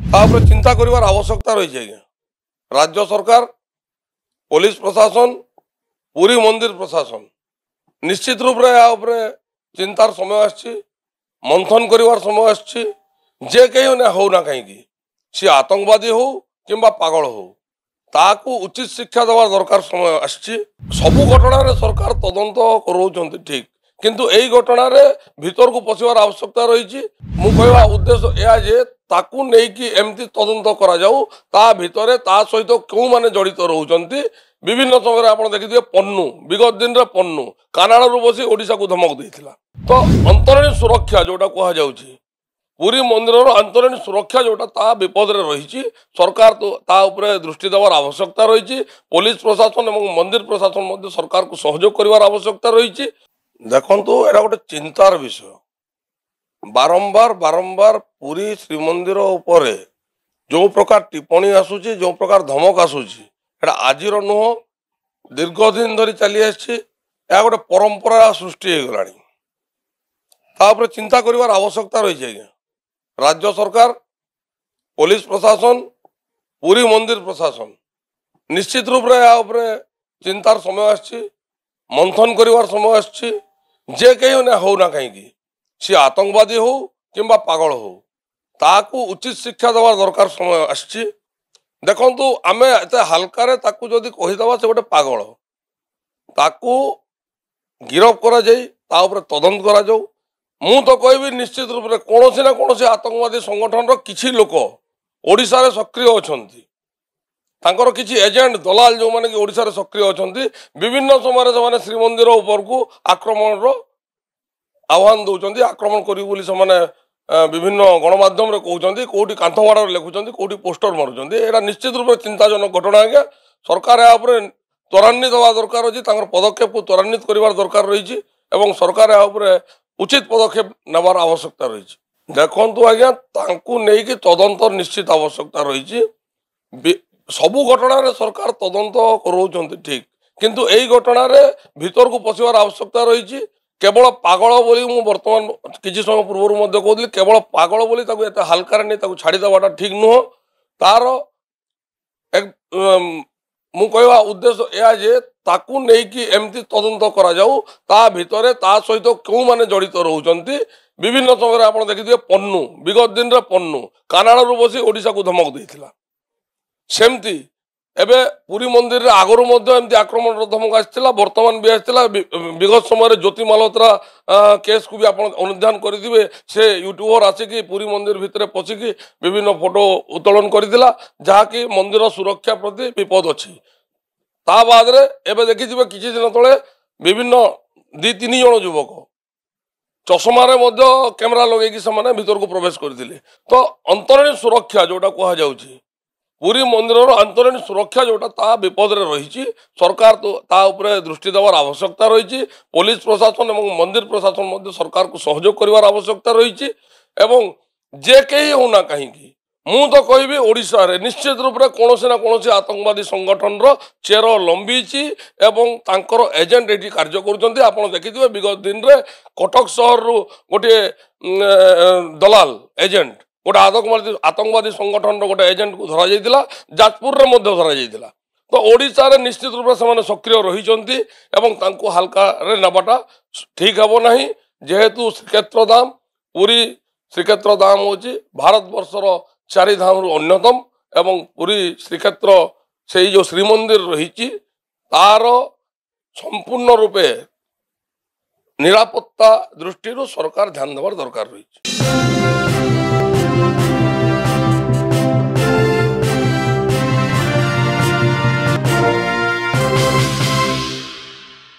तापर चिंता करिवार आवश्यकता रही है। राज्य सरकार, पुलिस प्रशासन, पूरी मंदिर प्रशासन निश्चित रूप से चिंतार समय आछि, मंथन करिवार समय आछि। जे कहीं ना हो ना कहीं सी आतंकवादी हो किंबा पागल हो ताकू उचित शिक्षा देवार दरकार समय आछि। सबु घटना सरकार तदंत करोचंती ठीक, किंतु एई घटना रे भीतर को पशिवार आवश्यकता रही। मु कहवा उद्देश्य या जे ताकू नहीं कि एमती तदंत करा जाऊ, ता भितरे ता सहित क्यों माने जड़ित रहउचंती। विभिन्न समय आप देखिए पन्नू विगत दिन रे पन्नू कानाड़ू बसी ओडिशा को धमक देथिला। तो अंतरीण सुरक्षा जोटा कहा जाउची, पूरी मंदिर अंतरीण सुरक्षा जोटा ता विपद रे रही। सरकार तो ता उपरे दृष्टि देवार आवश्यकता रही। पुलिस प्रशासन और मंदिर प्रशासन मध्य सरकार को सहयोग करिवार आवश्यकता रही। देखंतु एटा गोटे चिंतार विषय। बारंबार बारंबार पूरी श्रीमंदिर उपरे जो प्रकार टिप्पणी आसुची, जो प्रकार धमक आसुची, एटा आजिर नुह, दीर्घ दिन धरी चली आछि। या गोटे परंपरा सृष्टि हो गलानी। तापर चिंता करिवार आवश्यकता रही है। राज्य सरकार, पुलिस प्रशासन, पूरी मंदिर प्रशासन निश्चित रूप से चिंतार समय आछि, मंथन करिवार समय आछि। जे कहीं ना हो ना कहीं सी आतंकवादी हो किंबा पागल हो ताकू उचित शिक्षा देवार दरकार समय आछि। देखंतु आमे एते हल्का ताकू जदि कहिदबा से गोटे पागल ताकू गिरफ करा जाई, ता ऊपर तदंत करा जाऊ। मु तो कहबी निश्चित रूप से कौन ना कौन आतंकवादी संगठन किसी लोक ओडिशा रे सक्रिय अछंती। तांकर किसी एजेंट दलाल जो माने कि ओडिशा रे सक्रिय अछंती। विभिन्न समय से श्रीमंदिर ऊपर को आक्रमण रो आह्वान दौरान, आक्रमण करी बोली से विभिन्न गणमाध्यम रे कहउचंती, कोठी कांथवाड़ लिखुचंती, कोठी पोस्टर मारुचंती। एटा निश्चित रूप से चिंताजनक घटना है। सरकार या ऊपर त्वरान्वित हवा दरकार अछि, तांकर पदक्षेप को त्वरान्वित करिवार दरकार रही और सरकार या ऊपर उचित पदक्षेप नेबार आवश्यकता रही। देखंतु आज्ञा तांकू नै कि तदंत निश्चित आवश्यकता रही। सबु घटना रे सरकार तदंत करोचंती ठीक, किंतु एई घटना रे भीतर को पशिवार आवश्यकता रही। केवल पागल बोली मु वर्तमान किसी समय पूर्व मध्य कहली, केवल पागल बोली ताकू एते हल्का नहीं ताकू छाड़ी देवाटा ठीक नुह। तार एक मु कहवा उद्देश्य या जे ताकू नहीं कि एमती तदंत करा जाऊ, ता भितरे ता सहित क्यों माने जड़ित रहउचंती। विभिन्न समय आप देखिए पन्नू विगत दिन रे पन्नू कानाड़ू बसी ओडिशा को धमक देथिला। सेमती एबे पूरी मंदिर रे आगरु मध्य एमती आक्रमण धमक आछिला, वर्तमान भी आछिला। विगत समय ज्योति मालोत्रा केस को भी आप अनुध्यान करिदिबे। से यूट्यूबर आसिकी पूरी मंदिर भितरे पशिकी विभिन्न फोटो उत्तोलन करिदिला, जहा कि मंदिर सुरक्षा प्रति विपद अछि। ता बाद रे एबे देखिथिबे किछि दिन तळे विभिन्न 2-3 जण युवक चश्मा रे मध्य कैमरा लगे कि समाने भीतर को प्रवेश करथिले। तो अंतरीण सुरक्षा जोटा कहा जाउची, पूरी मंदिर अंतरीण सुरक्षा जोटा ता विपद रे रही। सरकार तो ता उपरे दृष्टि देवार आवश्यकता रही। पुलिस प्रशासन और मंदिर प्रशासन मध्य सरकार को सहयोग करिवार आवश्यकता रही। एवं जे कहीं हो ना कहीं मु तो कहबी ओडिशा रे निश्चित रूप से कौन ना कौन आतंकवादी संगठन रो चेर लंबीची एवं तांकर एजेंट एटी कार्य करुचंती। आपण देखिथिबे विगत दिन रे कटक शहर रु गोटे दलाल एजेंट गोटे आतंकवादी संगठन गोटे एजेंट को धरा जाइतिला, जाजपुर रे मध्य धरा जाइतिला। तो ओडिशा रे निश्चित रूप से सक्रिय रहिचंती एवं तांको हल्का रे नबाटा ठीक हबो नाही। जेहेतु श्रीक्षेत्र धाम, पूरी श्रीक्षेत्र धाम होची भारत वर्षर 4 धाम रु अन्यतम एवं पूरी श्रीक्षेत्र से जो श्रीमंदिर रही तार संपूर्ण रूपे निरापत्ता दृष्टि सरकार ध्यान देवार दरकार रही।